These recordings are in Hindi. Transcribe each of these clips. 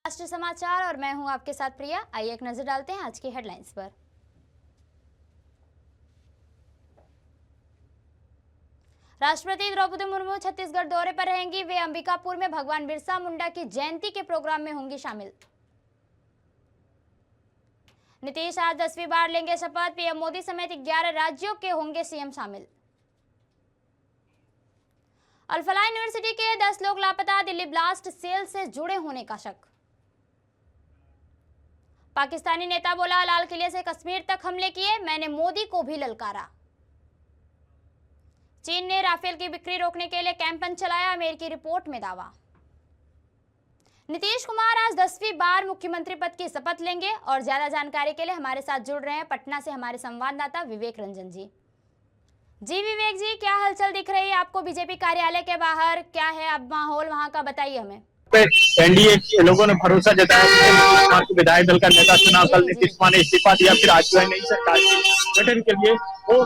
राष्ट्रीय समाचार और मैं हूं आपके साथ प्रिया। आइए एक नजर डालते हैं आज की हेडलाइंस पर। राष्ट्रपति द्रौपदी मुर्मू छत्तीसगढ़ दौरे पर रहेंगी। वे अंबिकापुर में भगवान बिरसा मुंडा की जयंती के प्रोग्राम में होंगी शामिल। नीतीश आज 10वीं बार लेंगे शपथ। पीएम मोदी समेत 11 राज्यों के होंगे सीएम शामिल। अल-फलाह यूनिवर्सिटी के 10 लोग लापता। दिल्ली ब्लास्ट सेल से जुड़े होने का शक। पाकिस्तानी नेता बोला, लाल किले से कश्मीर तक हमले किए, मैंने मोदी को भी ललकारा। चीन ने राफेल की बिक्री रोकने के लिए कैंपेन चलाया, अमेरिकी रिपोर्ट में दावा। नीतीश कुमार आज 10वीं बार मुख्यमंत्री पद की शपथ लेंगे और ज्यादा जानकारी के लिए हमारे साथ जुड़ रहे हैं पटना से हमारे संवाददाता विवेक रंजन जी। जी विवेक जी, क्या हलचल दिख रही है आपको बीजेपी कार्यालय के बाहर? क्या है अब माहौल वहां का, बताइए हमें। एनडीए के लोगों ने भरोसा जताया कि विधायक दल का नेता चुनाव कल नीतीश कुमार ने इस्तीफा दिया, फिर आज जो है नई सरकार के गठन के लिए वो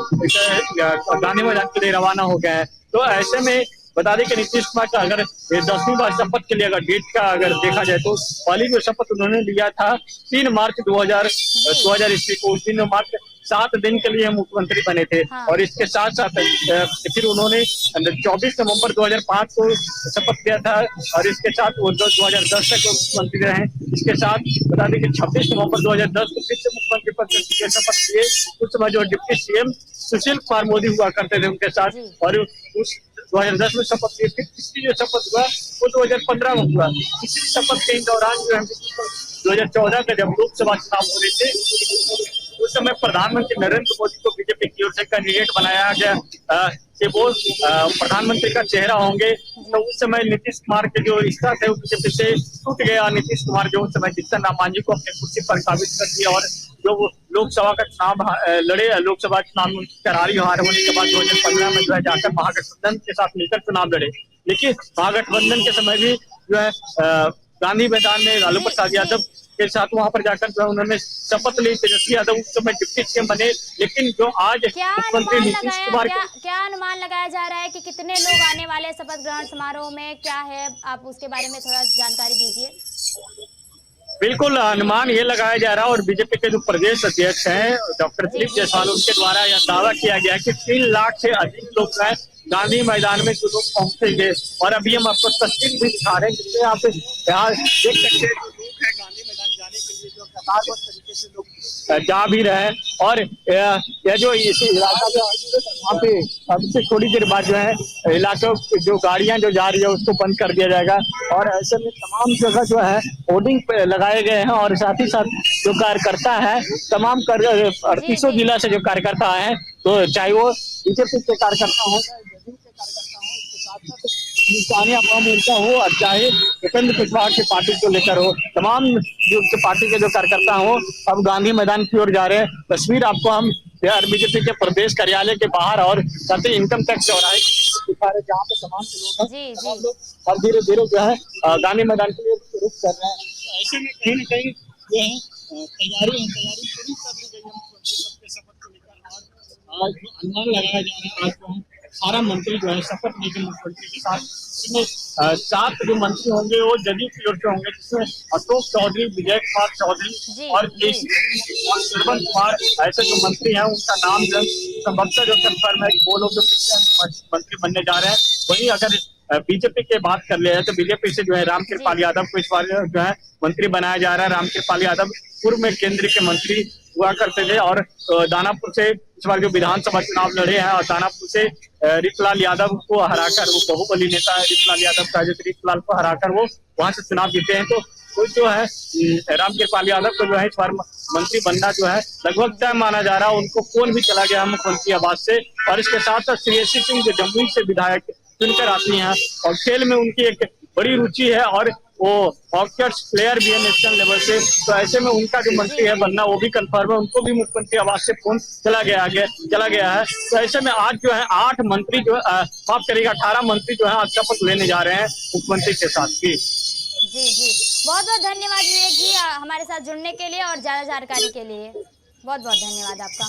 गांधी मैदान के लिए रवाना हो गया है। तो ऐसे में बता दें कि नीतीश कुमार का अगर 10वीं बार शपथ के लिए अगर डेट का अगर देखा जाए तो पहली जो शपथ उन्होंने लिया था 3 मार्च 2000 ईस्वी को, उस दिन मार्च 7 दिन के लिए मुख्यमंत्री बने थे। हाँ। और इसके साथ साथ फिर उन्होंने 24 नवंबर 2005 को शपथ लिया था और इसके साथ वो 2010 तक मुख्यमंत्री रहे। इसके साथ बता दें कि 26 नवंबर 2010 को फिर से मुख्यमंत्री पद के शपथ लिए। उस समय जो डिप्टी सीएम सुशील कुमार मोदी हुआ करते थे उनके साथ, और उस 2010 में शपथ ली। फिर तीसरी जो शपथ हुआ वो 2015 में हुआ। तीसरी शपथ के दौरान जो है 2014 का जब लोकसभा चुनाव हो रहे थे उस समय प्रधानमंत्री नरेंद्र मोदी को बीजेपी की ओर से कैंडिडेट बनाया गया कि वो प्रधानमंत्री का चेहरा होंगे। तो उस समय नीतीश कुमार के जो रिश्ता थे बीजेपी से टूट गया। नीतीश कुमार जो उस समय जीतन राम मांझी को अपनी कुर्सी पर काबिज कर दिया और जो वो लोकसभा का चुनाव लड़े। लोकसभा चुनाव में करारी हार होने के बाद 2015 में जो है जाकर महागठबंधन के साथ मिलकर चुनाव लड़े। लेकिन महागठबंधन के समय भी जो है गांधी मैदान में लालू प्रसाद यादव के साथ वहां पर जाकर जो उन्होंने शपथ ली। तेजस्वी यादव उस समय डिप्टी सीएम बने। लेकिन जो आज मुख्यमंत्री नीतीश कुमार क्या अनुमान लगाया जा रहा है कि कितने लोग आने वाले शपथ ग्रहण समारोह में? क्या है, आप उसके बारे में थोड़ा जानकारी दीजिए। बिल्कुल अनुमान ये लगाया जा रहा है और बीजेपी के जो प्रदेश अध्यक्ष हैं डॉक्टर दिलीप जायसवाल, उनके द्वारा यह दावा किया गया कि 3 लाख से अधिक लोग हैं गांधी मैदान में जो लोग पहुंचेंगे। और अभी हम आपको तस्वीर भी दिखा रहे हैं जिसमें आप यहाँ देख सकते हैं जो लोग हैं गांधी मैदान जाने के लिए जो कतारबद्ध तरीके से लोग जा भी रहे हैं। और यह जो इस इलाका जो वहाँ पे अब से थोड़ी देर बाद जो है इलाके जो गाड़ियां जो जा रही है उसको बंद कर दिया जाएगा। और ऐसे में तमाम जगह जो है होर्डिंग लगाए गए हैं और साथ ही साथ जो कार्यकर्ता है तमाम 38 जिला से जो कार्यकर्ता है, तो चाहे वो बीजेपी के कार्यकर्ता हो चाहे जदयू के कार्यकर्ता हो, इसके साथ साथ हिंदुस्तानी अवाम मोर्चा हो और चाहे उपेंद्र कुशवाहा की पार्टी को लेकर हो, तमाम जो पार्टी के जो कार्यकर्ता हो अब गांधी मैदान की ओर जा रहे हैं। तस्वीर आपको हम बीजेपी के प्रदेश कार्यालय के बाहर और साथ ही इनकम टैक्स चौराहे दिखा रहे जहाँ पे तमाम लोग हैं। तमाम लोग और धीरे धीरे जो है गांधी मैदान के लिए रुख कर रहे हैं। ऐसे में कहीं ना कहीं जो है तैयारी पूरी कर ली गई है मुख्यमंत्री पद के शपथ को लेकर। और आज जो अनुमान लगाया जा रहा है आज जो है 18 मंत्री जो है शपथ लेंगे मुख्यमंत्री के साथ। इसमें 7 जो मंत्री होंगे वो जदयू की ओर से होंगे, जिसमें अशोक चौधरी, विजय कुमार चौधरी और श्रवण कुमार ऐसे जो मंत्री हैं उनका नाम जो संभवतः जो कंफर्म है कि वो लोग जो मंत्री बनने जा रहे हैं। वहीं अगर बीजेपी की बात कर ले तो बीजेपी से जो है रामकृपाल यादव को इस बार जो है मंत्री बनाया जा रहा है। रामकृपाल यादव पूर्व में केंद्र के मंत्री हुआ करते थे और दानापुर से इस बार जो विधानसभा चुनाव लड़े हैं और दानापुर से रितलाल यादव को हराकर, वो बहुबली नेता है रितलाल यादव का, जो रितलाल को हराकर वो वहां से चुनाव जीते हैं। तो जो है रामकृपाल यादव को जो है इस बार मंत्री बनना जो है लगभग तय माना जा रहा है। उनको फोन भी चला गया मुख्यमंत्री आवास से। और इसके साथ साथ श्रेयसी सिंह जो जमुई से विधायक चुनकर आती हैं और खेल में उनकी एक बड़ी रुचि है और वो हॉकी प्लेयर भी है नेशनल लेवल से। तो ऐसे में उनका जो मंत्री है बनना वो भी कंफर्म है, उनको भी मुख्यमंत्री आवास से फोन चला गया है। तो ऐसे में आज जो है 8 मंत्री जो माफ करिएगा 18 मंत्री जो है आज शपथ लेने जा रहे हैं मुख्यमंत्री के साथ। जी बहुत बहुत धन्यवाद विवेक जी हमारे साथ जुड़ने के लिए और ज्यादा जानकारी के लिए बहुत बहुत धन्यवाद आपका।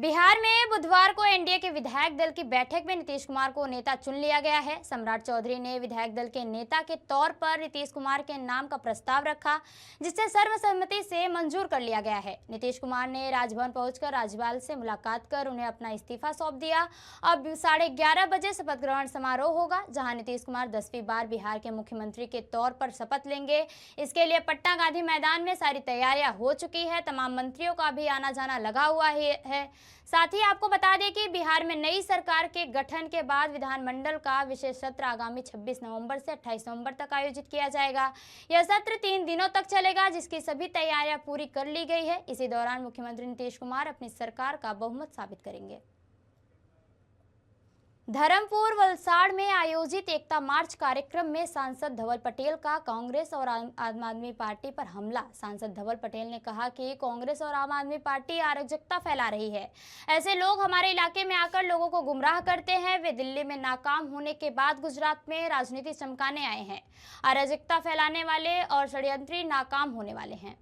बिहार में बुधवार को एनडीए के विधायक दल की बैठक में नीतीश कुमार को नेता चुन लिया गया है। सम्राट चौधरी ने विधायक दल के नेता के तौर पर नीतीश कुमार के नाम का प्रस्ताव रखा, जिसे सर्वसम्मति से मंजूर कर लिया गया है। नीतीश कुमार ने राजभवन पहुंचकर राज्यपाल से मुलाकात कर उन्हें अपना इस्तीफा सौंप दिया। अब 11:30 बजे शपथ ग्रहण समारोह होगा, जहां नीतीश कुमार 10वीं बार बिहार के मुख्यमंत्री के तौर पर शपथ लेंगे। इसके लिए पटना गांधी मैदान में सारी तैयारियां हो चुकी है। तमाम मंत्रियों का भी आना जाना लगा हुआ है। साथ ही आपको बता दें कि बिहार में नई सरकार के गठन के बाद विधानमंडल का विशेष सत्र आगामी 26 नवंबर से 28 नवंबर तक आयोजित किया जाएगा। यह सत्र 3 दिनों तक चलेगा, जिसकी सभी तैयारियां पूरी कर ली गई है। इसी दौरान मुख्यमंत्री नीतीश कुमार अपनी सरकार का बहुमत साबित करेंगे। धर्मपुर वलसाड़ में आयोजित एकता मार्च कार्यक्रम में सांसद धवल पटेल का कांग्रेस और आम आदमी पार्टी पर हमला। सांसद धवल पटेल ने कहा कि कांग्रेस और आम आदमी पार्टी अराजकता फैला रही है। ऐसे लोग हमारे इलाके में आकर लोगों को गुमराह करते हैं। वे दिल्ली में नाकाम होने के बाद गुजरात में राजनीति चमकाने आए हैं। अराजकता फैलाने वाले और षड्यंत्री नाकाम होने वाले हैं।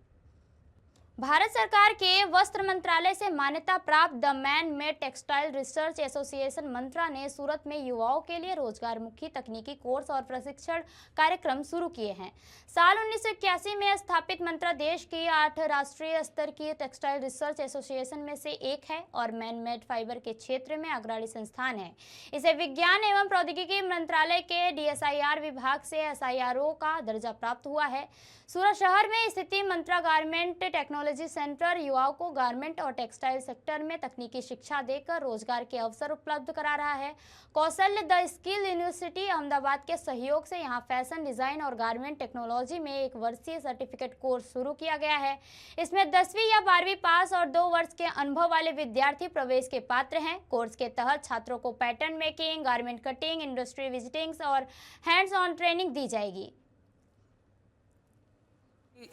भारत सरकार के वस्त्र मंत्रालय से मान्यता प्राप्त the man made textile research association MANTRA ने सूरत में युवाओं के लिए रोजगारमुखी तकनीकी कोर्स और प्रशिक्षण कार्यक्रम शुरू किए हैं। साल 1981 में स्थापित मंत्रा देश की 8 राष्ट्रीय स्तर की टेक्सटाइल रिसर्च एसोसिएशन में से एक है और मैन मेड फाइबर के क्षेत्र में अग्रणी संस्थान है। इसे विज्ञान एवं प्रौद्योगिकी मंत्रालय के DSIR विभाग से SIRO का दर्जा प्राप्त हुआ है। सूरत शहर में स्थित मंत्रा गारमेंट टेक्नोलॉजी सेंटर युवाओं को गारमेंट और टेक्सटाइल सेक्टर में तकनीकी शिक्षा देकर रोजगार के अवसर उपलब्ध करा रहा है। कौशल्य द स्किल यूनिवर्सिटी अहमदाबाद के सहयोग से यहां फैशन डिजाइन और गारमेंट टेक्नोलॉजी में 1 वर्षीय सर्टिफिकेट कोर्स शुरू किया गया है। इसमें 10वीं या 12वीं पास और 2 वर्ष के अनुभव वाले विद्यार्थी प्रवेश के पात्र हैं। कोर्स के तहत छात्रों को pattern making, garment cutting, industry visitings और हैंड्स ऑन ट्रेनिंग दी जाएगी।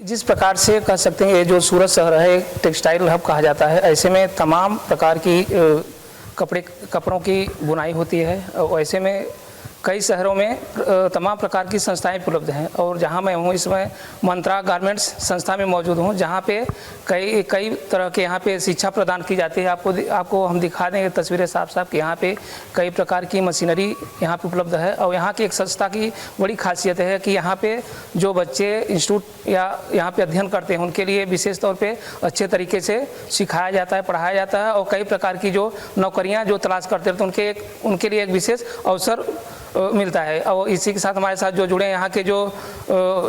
जिस प्रकार से कह सकते हैं ये जो सूरत शहर है टेक्सटाइल हब कहा जाता है, ऐसे में तमाम प्रकार की कपड़ों की बुनाई होती है। और ऐसे में कई शहरों में तमाम प्रकार की संस्थाएं उपलब्ध हैं और जहां मैं हूं इसमें मंत्रा गारमेंट्स संस्था में मौजूद हूं, जहां पे कई तरह के यहां पे शिक्षा प्रदान की जाती है। आपको हम दिखा देंगे तस्वीरें साफ कि यहां पे कई प्रकार की मशीनरी यहां पे उपलब्ध है। और यहां की एक संस्था की बड़ी खासियत है कि यहां पे जो बच्चे इंस्टीट्यूट या यहां पे अध्ययन करते हैं उनके लिए विशेष तौर पे अच्छे तरीके से सिखाया जाता है, पढ़ाया जाता है। और कई प्रकार की जो नौकरियाँ जो तलाश करते हैं तो उनके लिए एक विशेष अवसर मिलता है। और इसी के साथ हमारे साथ जो जुड़े यहाँ के जो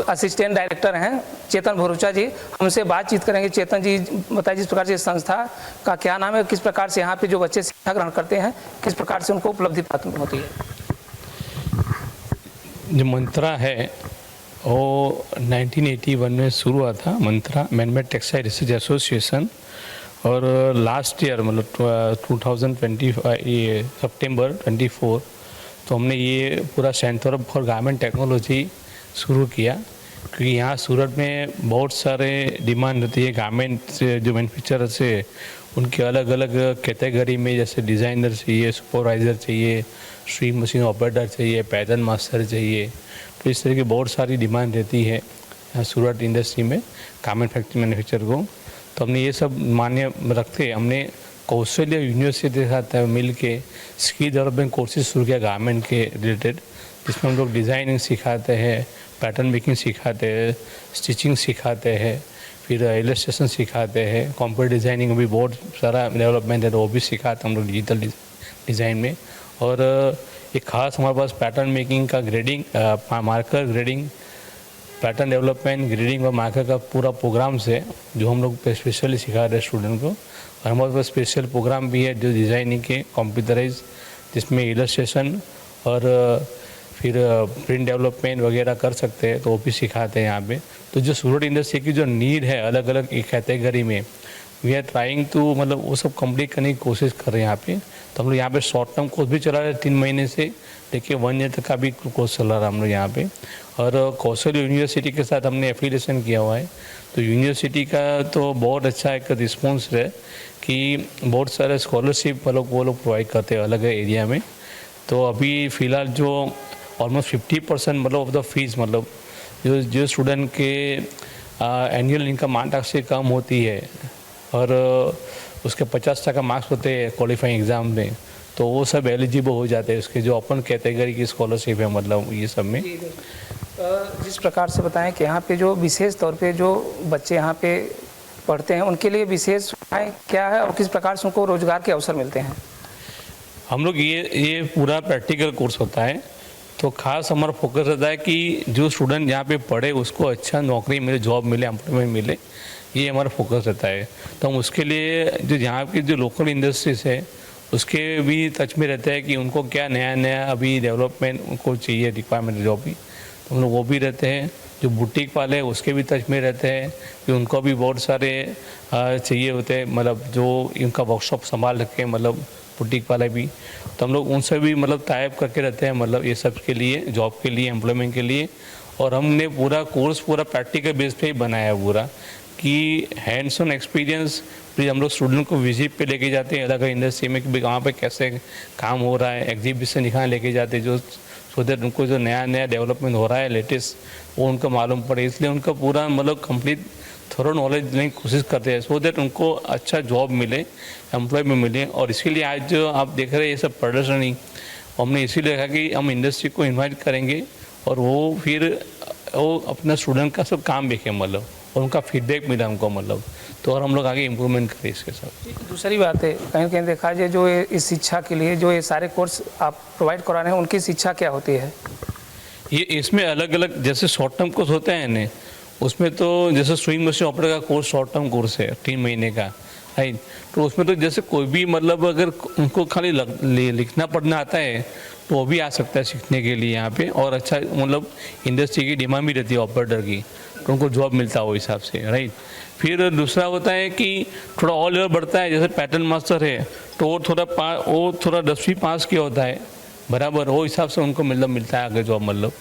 असिस्टेंट डायरेक्टर हैं चेतन भरूचा जी, हमसे बातचीत करेंगे। चेतन जी बताइए जिस प्रकार से संस्था का क्या नाम है, किस प्रकार से यहाँ पे जो बच्चे शिक्षा ग्रहण करते हैं किस प्रकार से उनको उपलब्धि प्राप्त होती है। जो मंत्रा है वो 1981 में शुरू हुआ था, Mantra man made textile research association. और लास्ट ईयर मतलब 2025 सितंबर 24 तो हमने ये पूरा सेंटर फॉर गारमेंट टेक्नोलॉजी शुरू किया, क्योंकि यहाँ सूरत में बहुत सारे डिमांड होती है गारमेंट से। जो मैन्युफैक्चरर से उनके अलग अलग कैटेगरी में, जैसे डिज़ाइनर चाहिए, सुपरवाइज़र चाहिए, स्ट्रीम मशीन ऑपरेटर चाहिए, पैटर्न मास्टर चाहिए। तो इस तरह की बहुत सारी डिमांड रहती है यहाँ सूरत इंडस्ट्री में गारमेंट फैक्ट्री मैन्युफैक्चर को। तो हमने ये सब मान्य रखते हमने कौशल्य यूनिवर्सिटी के साथ मिल के स्किल डेवलपमेंट कोर्सेज शुरू किया गारमेंट के रिलेटेड, जिसमें हम लोग डिज़ाइनिंग सिखाते हैं, पैटर्न मेकिंग सिखाते हैं, स्टिचिंग सिखाते हैं, फिर इलस्ट्रेशन सिखाते हैं, कंप्यूटर डिज़ाइनिंग में भी बहुत सारा डेवलपमेंट है तो वो भी सिखाते हैं हम लोग डिजिटल डिज़ाइन में। और एक खास हमारे पास पैटर्न मेकिंग का grading, marker grading, pattern development, grading और मार्कर का पूरा प्रोग्राम से जो हम लोग स्पेशली सिखा रहे हैं स्टूडेंट को। और हमारे पास स्पेशल प्रोग्राम भी है जो डिज़ाइनिंग के कंप्यूटराइज, जिसमें इलस्ट्रेशन और फिर प्रिंट डेवलपमेंट वगैरह कर सकते हैं, तो वो भी सिखाते हैं यहाँ पे। तो जो सूरत इंडस्ट्री की जो नीड है अलग अलग कैटेगरी में, वी आर ट्राइंग टू मतलब वो सब कंप्लीट करने की कोशिश कर रहे हैं यहाँ पे। तो हम लोग यहाँ पे शॉर्ट टर्म कोर्स भी चला रहे हैं 3 महीने से लेके 1 ईयर तक का भी कोर्स चला रहा है हम लोग यहाँ पे। और कौशल यूनिवर्सिटी के साथ हमने एफिलिएशन किया हुआ है। तो यूनिवर्सिटी का तो बहुत अच्छा एक रिस्पॉन्स है कि बहुत सारे स्कॉलरशिप वो लोग प्रोवाइड करते हैं अलग एरिया में। तो अभी फ़िलहाल जो ऑलमोस्ट 50% मतलब ऑफ द फीस मतलब जो स्टूडेंट के एनुअल इनकम 8 लाख से कम होती है और उसके 50% मार्क्स होते हैं क्वालिफाइंग एग्ज़ाम में, तो वो सब एलिजिबल हो जाते हैं उसके जो अपन कैटेगरी की स्कॉलरशिप है, मतलब ये सब में। जिस प्रकार से बताएं कि यहाँ पे जो विशेष तौर पे जो बच्चे यहाँ पे पढ़ते हैं उनके लिए विशेष सुविधाएं क्या है और किस प्रकार से उनको रोजगार के अवसर मिलते हैं? हम लोग ये पूरा प्रैक्टिकल कोर्स होता है, तो खास हमारा फोकस रहता है कि जो स्टूडेंट यहाँ पे पढ़े उसको अच्छा नौकरी मिले, जॉब मिले, एम्प्लॉयमेंट मिले, ये हमारा फोकस रहता है। तो हम उसके लिए जो यहाँ की जो लोकल इंडस्ट्रीज है उसके भी टच में रहते हैं कि उनको क्या नया नया अभी डेवलपमेंट उनको चाहिए, रिक्वायरमेंट जॉब भी, तो हम लोग वो भी रहते हैं। जो बुटीक वाले हैं उसके भी टच में रहते हैं कि उनको भी बहुत सारे चाहिए होते हैं, मतलब जो इनका वर्कशॉप संभाल रखे हैं, मतलब बुटीक वाले भी, तो हम लोग उनसे भी मतलब टाइप करके रहते हैं, मतलब ये सब के लिए, जॉब के लिए, एम्प्लॉयमेंट के लिए। और हमने पूरा कोर्स पूरा प्रैक्टिकल बेस पे ही बनाया है पूरा, कि हैंड्स ऑन एक्सपीरियंस फिर हम लोग स्टूडेंट को विजिट पे लेके जाते हैं अलग अलग इंडस्ट्री में कि भाई वहाँ पे कैसे काम हो रहा है, एग्जीबिशन दिखाने लेके जाते हैं, जो सो दैट उनको जो नया नया डेवलपमेंट हो रहा है लेटेस्ट वो उनको मालूम पड़े। इसलिए उनका पूरा मतलब कंप्लीट थोड़ा नॉलेज देने की कोशिश करते हैं सो दैट उनको अच्छा जॉब मिले, एम्प्लॉयमेंट मिले। और इसीलिए आज जो आप देख रहे हैं ये सब प्रदर्शनी हमने इसीलिए कहा कि हम इंडस्ट्री को इन्वाइट करेंगे और वो फिर वो अपना स्टूडेंट का सब काम देखें, मतलब और उनका फीडबैक मिला हमको, मतलब तो और हम लोग आगे इम्प्रूवमेंट करें इसके साथ। दूसरी बात है, कहीं कहीं देखा जाए जो इस शिक्षा के लिए जो ये सारे कोर्स आप प्रोवाइड करा रहे हैं उनकी शिक्षा क्या होती है? ये इसमें अलग अलग जैसे शॉर्ट टर्म कोर्स होते हैं ना, उसमें तो जैसे स्विंग मशीन ऑपरेटर का कोर्स शॉर्ट टर्म कोर्स है 3 महीने का, राइट। तो उसमें तो जैसे कोई भी मतलब अगर उनको खाली लिखना पढ़ना आता है तो वो भी आ सकता है सीखने के लिए यहाँ पे, और अच्छा मतलब इंडस्ट्री की डिमांड भी रहती है ऑपरेटर की, तो उनको जॉब मिलता है वो हिसाब से, राइट। फिर दूसरा होता है कि थोड़ा और लेवल बढ़ता है, जैसे पैटर्न मास्टर है तो वो थोड़ा 10वीं पास किया होता है बराबर, वो हिसाब से उनको मतलब मिलता है आगे जॉब, मतलब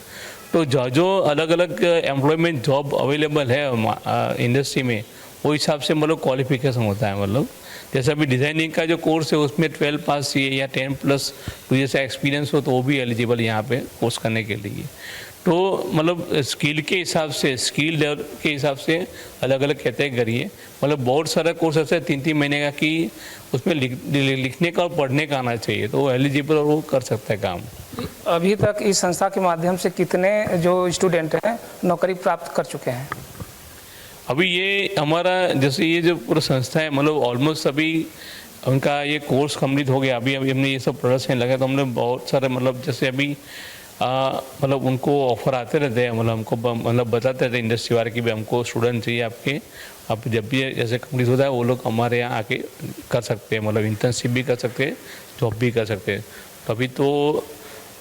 तो जो अलग अलग एम्प्लॉयमेंट जॉब अवेलेबल है इंडस्ट्री में वो हिसाब से मतलब क्वालिफिकेशन होता है। मतलब जैसे अभी डिज़ाइनिंग का जो कोर्स है उसमें 12 पास चाहिए या 10+2 जैसा एक्सपीरियंस हो तो वो भी एलिजिबल यहाँ पे कोर्स करने के लिए। तो मतलब स्किल के हिसाब से, स्किल लेवल के हिसाब से अलग अलग कैटेगरी है, मतलब बहुत सारा कोर्स ऐसा है 3-3 महीने का कि उसमें लिखने का और पढ़ने का आना चाहिए, तो वो एलिजिबल और वो कर सकता है काम। अभी तक इस संस्था के माध्यम से कितने जो स्टूडेंट हैं नौकरी प्राप्त कर चुके हैं? अभी ये हमारा जैसे ये जो पूरा संस्था है मतलब ऑलमोस्ट अभी उनका ये कोर्स कंप्लीट हो गया। अभी हमने ये सब प्रोडक्शन लगा तो हमने बहुत सारे मतलब जैसे अभी मतलब उनको ऑफर आते रहते हैं, मतलब हमको मतलब बताते रहते हैं इंडस्ट्री वाले कि भाई हमको स्टूडेंट चाहिए आपके, आप जब भी जैसे कंप्लीट होता है वो लोग हमारे यहाँ आके कर सकते हैं, मतलब इंटर्नशिप भी कर सकते हैं, जॉब भी कर सकते हैं। तो अभी तो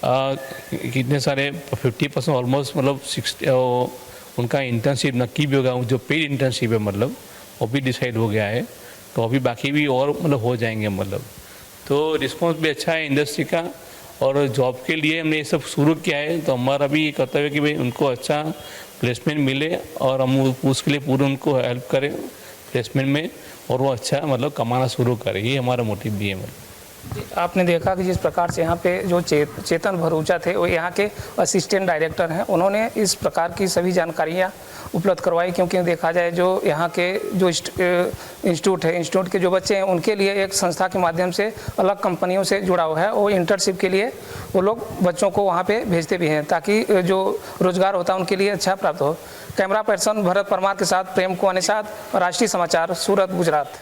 कितने सारे 50% ऑलमोस्ट मतलब 60 उनका इंटर्नशिप नक्की भी होगा, जो पेड इंटर्नशिप है मतलब वो भी डिसाइड हो गया है, तो अभी बाकी भी और मतलब हो जाएंगे, मतलब तो रिस्पॉन्स भी अच्छा है इंडस्ट्री का। और जॉब के लिए हमने ये सब शुरू किया है, तो हमारा भी ये कर्तव्य है कि भाई उनको अच्छा प्लेसमेंट मिले और हम उसके लिए पूरे उनको हेल्प करें प्लेसमेंट में और वो अच्छा मतलब कमाना शुरू करें, ये हमारा मोटिव भी है। मतलब आपने देखा कि जिस प्रकार से यहाँ पे जो चेतन भरूचा थे वो यहाँ के असिस्टेंट डायरेक्टर हैं, उन्होंने इस प्रकार की सभी जानकारियाँ उपलब्ध करवाई, क्योंकि देखा जाए जो यहाँ के जो इंस्टीट्यूट है, इंस्टीट्यूट के जो बच्चे हैं उनके लिए एक संस्था के माध्यम से अलग कंपनियों से जुड़ा हुआ है, वो इंटर्नशिप के लिए वो लोग बच्चों को वहाँ पे भेजते भी हैं ताकि जो रोजगार होता है उनके लिए अच्छा प्राप्त हो। कैमरा पर्सन भरत परमार के साथ प्रेम कुमार निषाद, राष्ट्रीय समाचार, सूरत, गुजरात।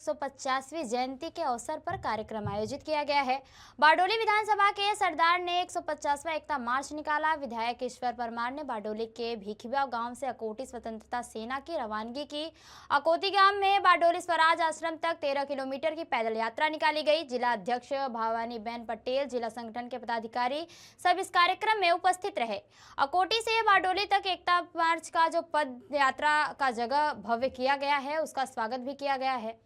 150वीं जयंती के अवसर पर कार्यक्रम आयोजित किया गया है। बारडोली विधानसभा के सरदार ने 150वां एकता मार्च निकाला। विधायक ईश्वर परमार ने बारडोली के भीखीबाव गांव से अकोटी स्वतंत्रता सेना की रवानगी की। अकोटी गांव में बारडोली स्वराज आश्रम तक 13 किलोमीटर की पैदल यात्रा निकाली गई। जिला अध्यक्ष भवानीबेन पटेल, जिला संगठन के पदाधिकारी सब इस कार्यक्रम में उपस्थित रहे। अकोटी से बारडोली तक एकता मार्च का जो पद यात्रा का जगह भव्य किया गया है, उसका स्वागत भी किया गया है।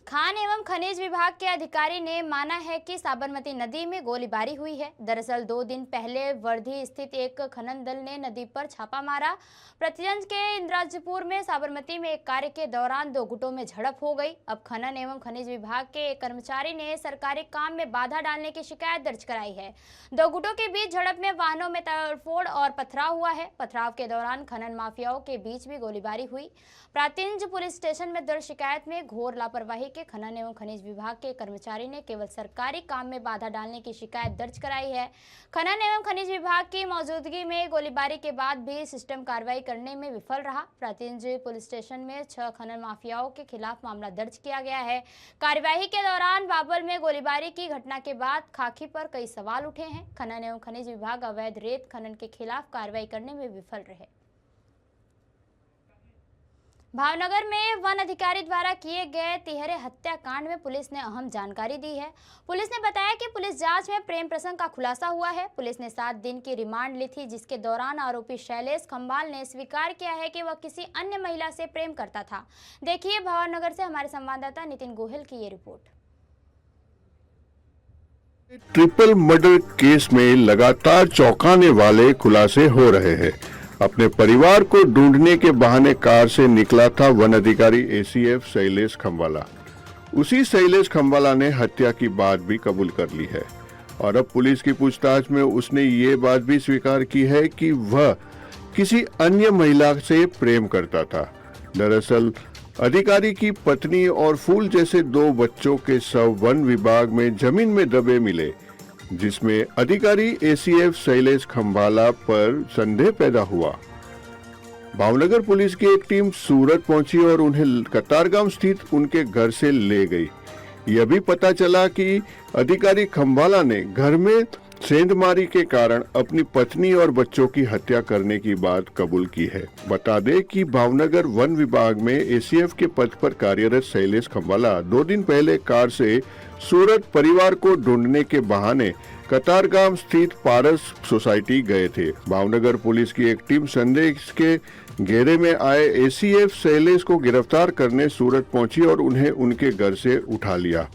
खान एवं खनिज विभाग के अधिकारी ने माना है कि साबरमती नदी में गोलीबारी हुई है। दरअसल 2 दिन पहले वर्धी स्थित एक खनन दल ने नदी पर छापा मारा। प्रतिजन के इंद्राजपुर में साबरमती में एक कार्य के दौरान 2 गुटों में झड़प हो गई। अब खनन एवं खनिज विभाग के एक कर्मचारी ने सरकारी काम में बाधा डालने की शिकायत दर्ज कराई है। 2 गुटों के बीच झड़प में वाहनों में तोड़फोड़ और पथराव हुआ है। पथराव के दौरान खनन माफियाओं के बीच भी गोलीबारी हुई। प्रातिंज पुलिस स्टेशन में दर्ज शिकायत में घोर लापरवाही के खनन एवं खनिज विभाग के कर्मचारी ने केवल सरकारी काम में बाधा डालने की शिकायत दर्ज कराई है। खनन एवं खनिज विभाग की मौजूदगी में गोलीबारी के बाद भी सिस्टम कार्रवाई करने में विफल रहा। प्रातिंज पुलिस स्टेशन में 6 खनन माफियाओं के खिलाफ मामला दर्ज किया गया है। कार्यवाही के दौरान बाबल में गोलीबारी की घटना के बाद खाकी पर कई सवाल उठे हैं। खनन एवं खनिज विभाग अवैध रेत खनन के खिलाफ कार्रवाई करने में विफल रहे। भावनगर में वन अधिकारी द्वारा किए गए तिहरे हत्याकांड में पुलिस ने अहम जानकारी दी है। पुलिस ने बताया कि पुलिस जांच में प्रेम प्रसंग का खुलासा हुआ है। पुलिस ने 7 दिन की रिमांड ली थी, जिसके दौरान आरोपी शैलेश खंबाल ने स्वीकार किया है कि वह किसी अन्य महिला से प्रेम करता था। देखिए भावनगर से हमारे संवाददाता नितिन गोहिल की ये रिपोर्ट। ट्रिपल मर्डर केस में लगातार चौंकाने वाले खुलासे हो रहे हैं। अपने परिवार को ढूंढने के बहाने कार से निकला था वन अधिकारी एसीएफ शैलेश खंबाला। उसी शैलेश खंबाला ने हत्या की बात भी कबूल कर ली है और अब पुलिस की पूछताछ में उसने ये बात भी स्वीकार की है कि वह किसी अन्य महिला से प्रेम करता था। दरअसल अधिकारी की पत्नी और फूल जैसे 2 बच्चों के शव वन विभाग में जमीन में दबे मिले, जिसमें अधिकारी एसीएफ शैलेश खंबाला पर संदेह पैदा हुआ। भावनगर पुलिस की एक टीम सूरत पहुंची और उन्हें कतारगांव स्थित उनके घर से ले गई। यह भी पता चला कि अधिकारी खंबाला ने घर में सेंधमारी के कारण अपनी पत्नी और बच्चों की हत्या करने की बात कबूल की है। बता दें कि भावनगर वन विभाग में एसीएफ के पद पर कार्यरत शैलेश खंबाला 2 दिन पहले कार से सूरत परिवार को ढूंढने के बहाने कतारगांव स्थित पारस सोसाइटी गए थे। भावनगर पुलिस की एक टीम संदेह के घेरे में आए एसीएफ शैलेश को गिरफ्तार करने सूरत पहुंची और उन्हें उनके घर से उठा लिया।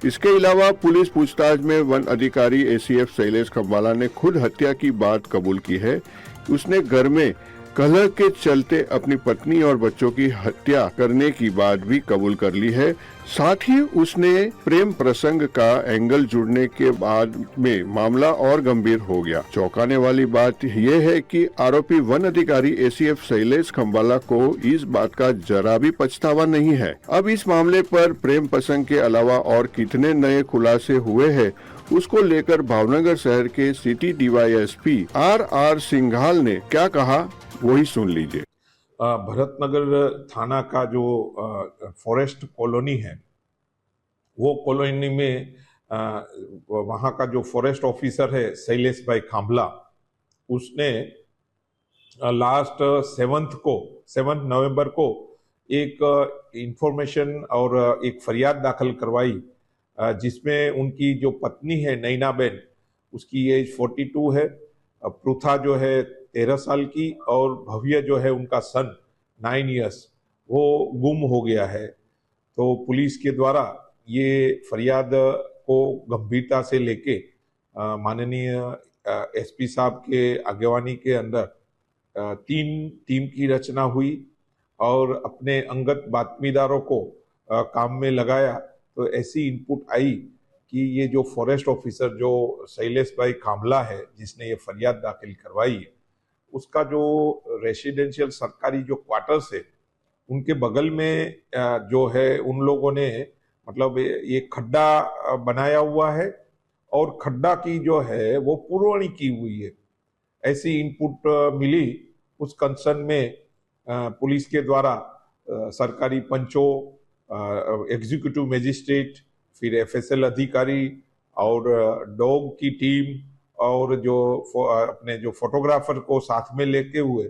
इसके अलावा पुलिस पूछताछ में वन अधिकारी एसीएफ शैलेश खंबाला ने खुद हत्या की बात कबूल की है। उसने घर में कलह के चलते अपनी पत्नी और बच्चों की हत्या करने की बात भी कबूल कर ली है। साथ ही उसने प्रेम प्रसंग का एंगल जुड़ने के बाद में मामला और गंभीर हो गया। चौंकाने वाली बात यह है कि आरोपी वन अधिकारी एसीएफ शैलेश खंबाला को इस बात का जरा भी पछतावा नहीं है। अब इस मामले पर प्रेम प्रसंग के अलावा और कितने नए खुलासे हुए हैं, उसको लेकर भावनगर शहर के सिटी डीवाईएसपी आर सिंघाल ने क्या कहा, वही सुन लीजिए। भरतनगर थाना का जो फॉरेस्ट कॉलोनी है, वो कॉलोनी में वहाँ का जो फॉरेस्ट ऑफिसर है शैलेश भाई खांबला, उसने लास्ट 7 नवंबर को एक इंफॉर्मेशन और एक फरियाद दाखिल करवाई, जिसमें उनकी जो पत्नी है नैनाबेन, उसकी एज 42 है, पृथा जो है 13 साल की और भव्य जो है उनका सन 9 इयर्स, वो गुम हो गया है। तो पुलिस के द्वारा ये फरियाद को गंभीरता से लेके माननीय एसपी साहब के आगेवानी के अंदर 3 टीम की रचना हुई और अपने अंगत बातमीदारों को काम में लगाया। तो ऐसी इनपुट आई कि ये जो फॉरेस्ट ऑफिसर जो शैलेश भाई खांबला है, जिसने ये फरियाद दाखिल करवाई है, उसका जो रेसिडेंशियल सरकारी जो क्वार्टर्स है, उनके बगल में जो है उन लोगों ने मतलब ये खड्डा बनाया हुआ है और खड्डा की जो है वो पुरवणी की हुई है। ऐसी इनपुट मिली। उस कंसर्न में पुलिस के द्वारा सरकारी पंचों, एग्जीक्यूटिव मजिस्ट्रेट, फिर एफएसएल अधिकारी और डॉग की टीम और जो अपने जो फोटोग्राफर को साथ में लेके हुए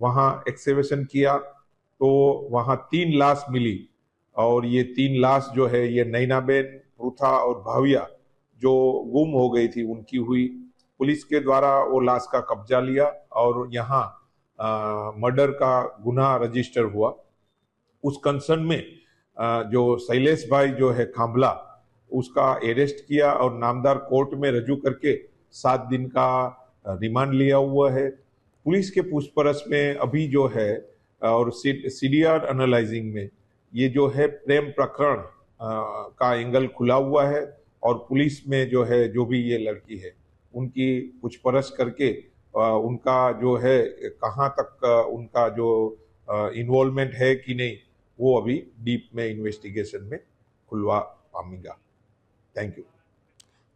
वहाँ एक्सकेवेशन किया, तो वहाँ 3 लाश मिली और ये 3 लाश जो है ये नैनाबेन, पृथा और भाविया जो गुम हो गई थी उनकी हुई। पुलिस के द्वारा वो लाश का कब्जा लिया और यहाँ मर्डर का गुनाह रजिस्टर हुआ। उस कंसर्न में जो शैलेश भाई जो है खांभला, उसका अरेस्ट किया और नामदार कोर्ट में रजू करके 7 दिन का रिमांड लिया हुआ है। पुलिस के पूछपरछ में अभी जो है और सीडीआर एनालाइजिंग में ये जो है प्रेम प्रकरण का एंगल खुला हुआ है और पुलिस में जो है जो भी ये लड़की है उनकी पूछपरछ करके उनका जो है कहाँ तक उनका जो इन्वॉल्वमेंट है कि नहीं, वो अभी डीप में इन्वेस्टिगेशन में खुलवा पाएंगा। Thank you.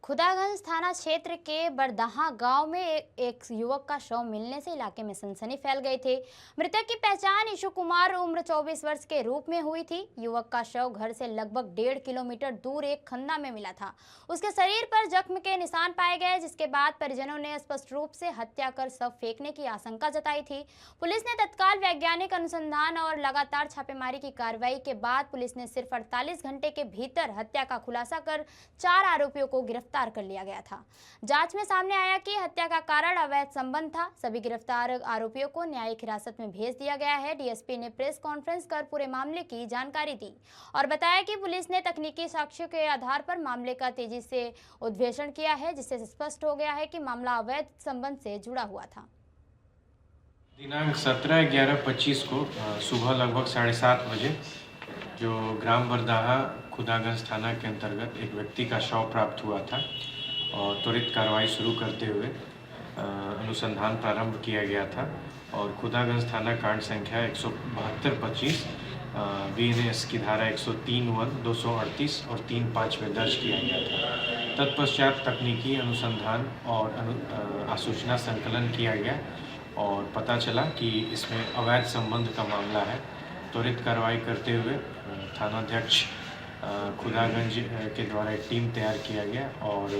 खुदागंज थाना क्षेत्र के बरदहा गांव में एक युवक का शव मिलने से इलाके में सनसनी फैल गई थी। मृतक की पहचान ईशु कुमार उम्र 24 वर्ष के रूप में हुई थी। युवक का शव घर से लगभग 1.5 किलोमीटर दूर एक खन्ना में मिला था। उसके शरीर पर जख्म के निशान पाए गए, जिसके बाद परिजनों ने स्पष्ट रूप से हत्या कर शव फेंकने की आशंका जताई थी। पुलिस ने तत्काल वैज्ञानिक अनुसंधान और लगातार छापेमारी की कार्रवाई के बाद पुलिस ने सिर्फ 48 घंटे के भीतर हत्या का खुलासा कर 4 आरोपियों को गिरफ्तार कर लिया गया था। जांच में सामने आया कि हत्या का कारण अवैध संबंध था। सभी गिरफ्तार आरोपियों को न्यायिक हिरासत में भेज दिया गया है। डीएसपी ने प्रेस कॉन्फ्रेंस कर पूरे मामले की जानकारी दी और बताया कि पुलिस ने तकनीकी साक्ष्यों के आधार पर मामले का तेजी से उद्भेषण किया है, जिससे स्पष्ट हो गया है कि मामला अवैध संबंध से जुड़ा हुआ था। दिनांक 17/11/25 को सुबह लगभग 7:30 बजे जो ग्राम बरदाहा खुदागंज थाना के अंतर्गत एक व्यक्ति का शव प्राप्त हुआ था और त्वरित कार्रवाई शुरू करते हुए अनुसंधान प्रारंभ किया गया था और खुदागंज थाना कांड संख्या 172-25 बीएनएस की धारा 103(1), 238 और 3(5) में दर्ज किया गया था। तत्पश्चात तकनीकी अनुसंधान और आसूचना संकलन किया गया और पता चला कि इसमें अवैध संबंध का मामला है। त्वरित कार्रवाई करते हुए थानाध्यक्ष खुदागंज के द्वारा एक टीम तैयार किया गया और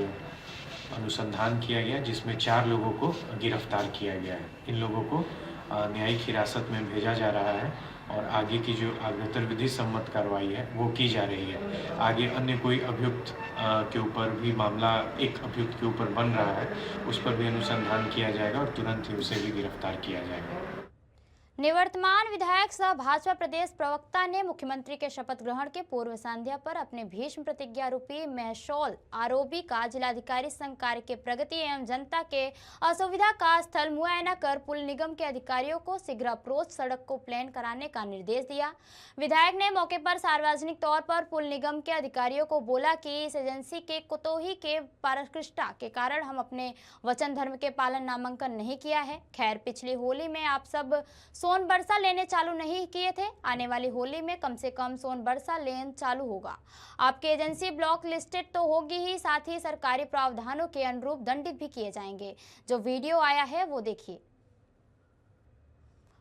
अनुसंधान किया गया, जिसमें 4 लोगों को गिरफ्तार किया गया है। इन लोगों को न्यायिक हिरासत में भेजा जा रहा है और आगे की जो आगतर विधि सम्मत कार्रवाई है वो की जा रही है। आगे अन्य कोई अभियुक्त के ऊपर भी मामला एक अभियुक्त के ऊपर बन रहा है, उस पर भी अनुसंधान किया जाएगा और तुरंत ही उसे भी गिरफ्तार किया जाएगा। निवर्तमान विधायक सह भाजपा प्रदेश प्रवक्ता ने मुख्यमंत्री के शपथ ग्रहण के पूर्व संध्या पर अपने भीष्म प्रतिज्ञा रूपी महशौल आरोपी का जिलाधिकारी संघ कार्य के प्रगति एवं जनता के असुविधा का स्थल मुआयना कर पुल निगम के अधिकारियों को शीघ्र अप्रोच सड़क को प्लान कराने का निर्देश दिया। विधायक ने मौके पर सार्वजनिक तौर पर पुल निगम के अधिकारियों को बोला कि इस एजेंसी के कुतोही के पारदर्शिता के कारण हम अपने वचन धर्म के पालन नामांकन नहीं किया है। खैर, पिछली होली में आप सब सोन बरसा लेने चालू नहीं किए थे, आने वाली होली में कम से कम सोन बरसा लेन चालू होगा। आपकी एजेंसी ब्लॉक लिस्टेड तो होगी ही, साथ ही सरकारी प्रावधानों के अनुरूप दंडित भी किए जाएंगे। जो वीडियो आया है वो देखिए।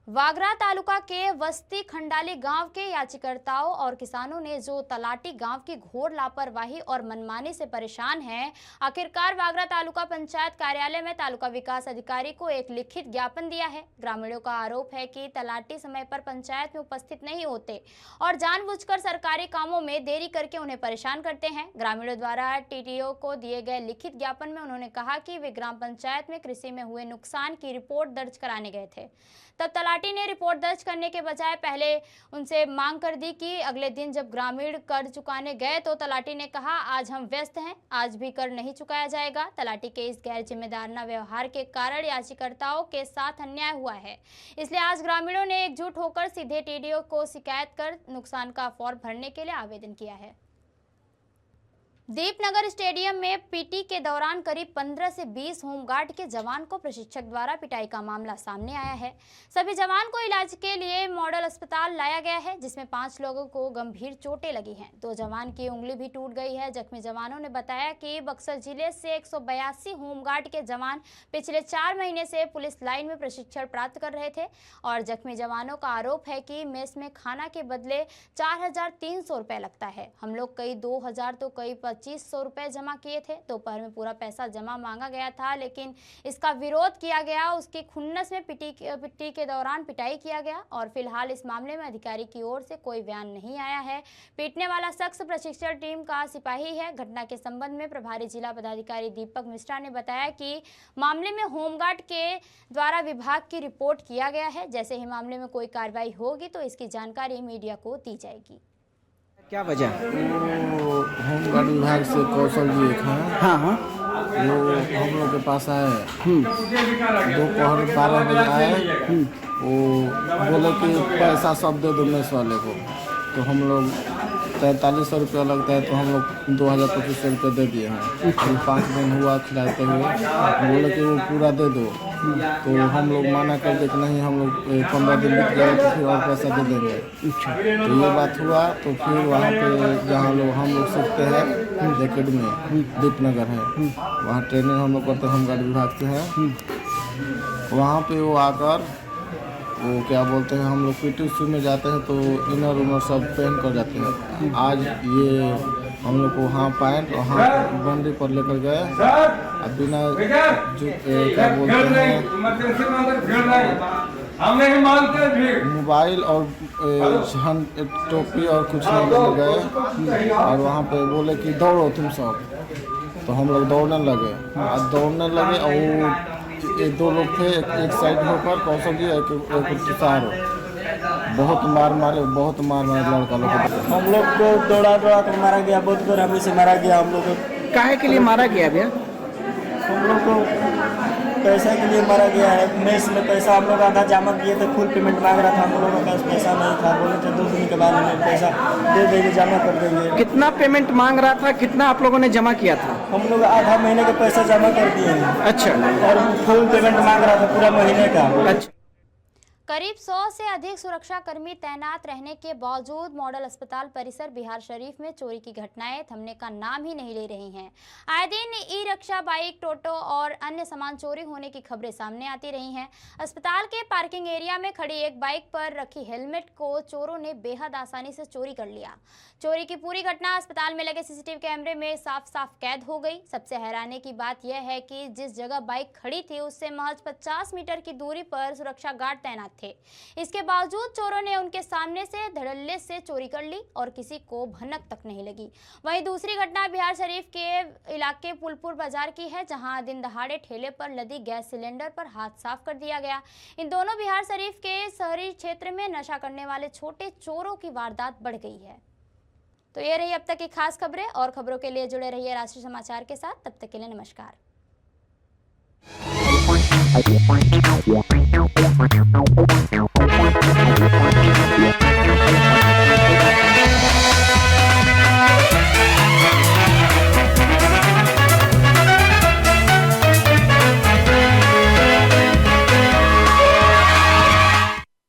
वागरा तालुका के वस्ती खंडाली गांव के याचिकर्ताओं और किसानों ने जो तलाटी गांव की घोर लापरवाही और मनमानी से परेशान हैं, आखिरकार वागरा तालुका पंचायत कार्यालय में तालुका विकास अधिकारी को एक लिखित ज्ञापन दिया है। ग्रामीणों का आरोप है कि तलाटी समय पर पंचायत में उपस्थित नहीं होते और जानबूझकर सरकारी कामों में देरी करके उन्हें परेशान करते हैं। ग्रामीणों द्वारा टीटीओ को दिए गए लिखित ज्ञापन में उन्होंने कहा कि वे ग्राम पंचायत में कृषि में हुए नुकसान की रिपोर्ट दर्ज कराने गए थे, तब तलाटी ने रिपोर्ट दर्ज करने के बजाय पहले उनसे मांग कर दी कि अगले दिन जब ग्रामीण कर चुकाने गए तो तलाटी ने कहा आज हम व्यस्त हैं, आज भी कर नहीं चुकाया जाएगा। तलाटी के इस गैर जिम्मेदाराना व्यवहार के कारण याचिकाकर्ताओं के साथ अन्याय हुआ है, इसलिए आज ग्रामीणों ने एकजुट होकर सीधे टीडीओ को शिकायत कर नुकसान का फॉर्म भरने के लिए आवेदन किया है। दीपनगर स्टेडियम में पीटी के दौरान करीब 15 से 20 होमगार्ड के जवान को प्रशिक्षक द्वारा पिटाई का मामला सामने आया है। सभी जवान को इलाज के लिए मॉडल अस्पताल लाया गया है, जिसमें 5 लोगों को गंभीर चोटें लगी हैं। 2 जवान की उंगली भी टूट गई है। जख्मी जवानों ने बताया कि बक्सर जिले से 182 होमगार्ड के जवान पिछले 4 महीने से पुलिस लाइन में प्रशिक्षण प्राप्त कर रहे थे और जख्मी जवानों का आरोप है कि मेस में खाना के बदले 4,300 रुपये लगता है। हम लोग कई 2,000 तो कई 2,500 रुपये जमा किए थे। दोपहर में पूरा पैसा जमा मांगा गया था, लेकिन इसका विरोध किया गया। उसकी खुन्नस में पिट्टी के दौरान पिटाई किया गया और फिलहाल इस मामले में अधिकारी की ओर से कोई बयान नहीं आया है। पीटने वाला शख्स प्रशिक्षण टीम का सिपाही है। घटना के संबंध में प्रभारी जिला पदाधिकारी दीपक मिश्रा ने बताया कि मामले में होमगार्ड के द्वारा विभाग की रिपोर्ट किया गया है। जैसे ही मामले में कोई कार्रवाई होगी तो इसकी जानकारी मीडिया को दी जाएगी। क्या वजह? वो होमगार्ड विभाग से कौशल जी एक हैं, हाँ हाँ। वो हम लोग के पास आए, दोपहर 12 बजे आए। वो बोले कि पैसा सब दे दो मेस वाले को, तो हम लोग 4300 रुपया लगता है, तो हम लोग 2200 रुपये दे दिए हैं। अभी 5 दिन हुआ खिलाते हुए, बोले कि वो पूरा दे दो, तो हम लोग माना कर दे कि नहीं, हम लोग 15 दिन बीत गए तो फिर और पैसा दे देंगे। तो ये बात हुआ, तो फिर वहाँ पे जहाँ लोग हम लोग सीखते हैं एकेडमी दीपनगर है, वहाँ ट्रेनिंग हम लोग करते हैं, होमगार्ड विभाग से हैं। वहाँ पे वो आकर वो क्या बोलते हैं, हम लोग पीटी शू में जाते हैं तो इनर उनर सब पहन कर जाते हैं। आज ये हम लोग को वहाँ पैंट और हाथ बाउंड्री पर लेकर गए, अब बिना जो क्या बोलते हैं मोबाइल और टोपी और कुछ नहीं लेकर गए, और वहाँ पे बोले कि दौड़ो तुम सब, तो हम लोग दौड़ने लगे। और दौड़ने लगे और ये 2 लोग थे, एक साइड होकर कौशल जी, एक तुषार, बहुत मार मारे लड़का लोग। हम लोग को दौड़ा कर मारा गया, बहुत बेरहमी से मारा गया। हम लोग को काहे के लिए मारा गया भैया? हम लोग को पैसा के लिए मारा गया है। मेस में पैसा हम लोग आधा जमा किए थे, फुल पेमेंट मांग रहा था, हम लोगों के पास पैसा नहीं था। बोले थे 2 दिन के बाद हमें पैसा दे देंगे, जमा कर देंगे। कितना पेमेंट मांग रहा था? कितना आप लोगों ने जमा किया था? हम लोग आधा महीने का पैसा जमा कर दिए हैं। अच्छा। और फुल पेमेंट मांग रहा था पूरा महीने का। अच्छा। करीब 100 से अधिक सुरक्षाकर्मी तैनात रहने के बावजूद मॉडल अस्पताल परिसर बिहार शरीफ में चोरी की घटनाएं थमने का नाम ही नहीं ले रही हैं। आए दिन ई रिक्शा, बाइक, टोटो और अन्य सामान चोरी होने की खबरें सामने आती रही हैं। अस्पताल के पार्किंग एरिया में खड़ी एक बाइक पर रखी हेलमेट को चोरों ने बेहद आसानी से चोरी कर लिया। चोरी की पूरी घटना अस्पताल में लगे सीसीटीवी कैमरे में साफ साफ कैद हो गई। सबसे हैरानी की बात यह है कि जिस जगह बाइक खड़ी थी उससे महज 50 मीटर की दूरी पर सुरक्षा गार्ड तैनात थे। इसके बावजूद चोरों ने उनके सामने से धड़ल्ले से चोरी कर ली और किसी को भनक तक नहीं लगी। वहीं दूसरी घटना बिहार शरीफ के इलाके पुलपुर बाजार की है, जहां दिन दहाड़े ठेले पर लदी गैस सिलेंडर पर हाथ साफ कर दिया गया। इन दोनों बिहार शरीफ के शहरी क्षेत्र में नशा करने वाले छोटे चोरों की वारदात बढ़ गई है। तो ये रही अब तक की खास खबरें, और खबरों के लिए जुड़े रहिए राष्ट्रीय समाचार के साथ। तब तक के लिए नमस्कार।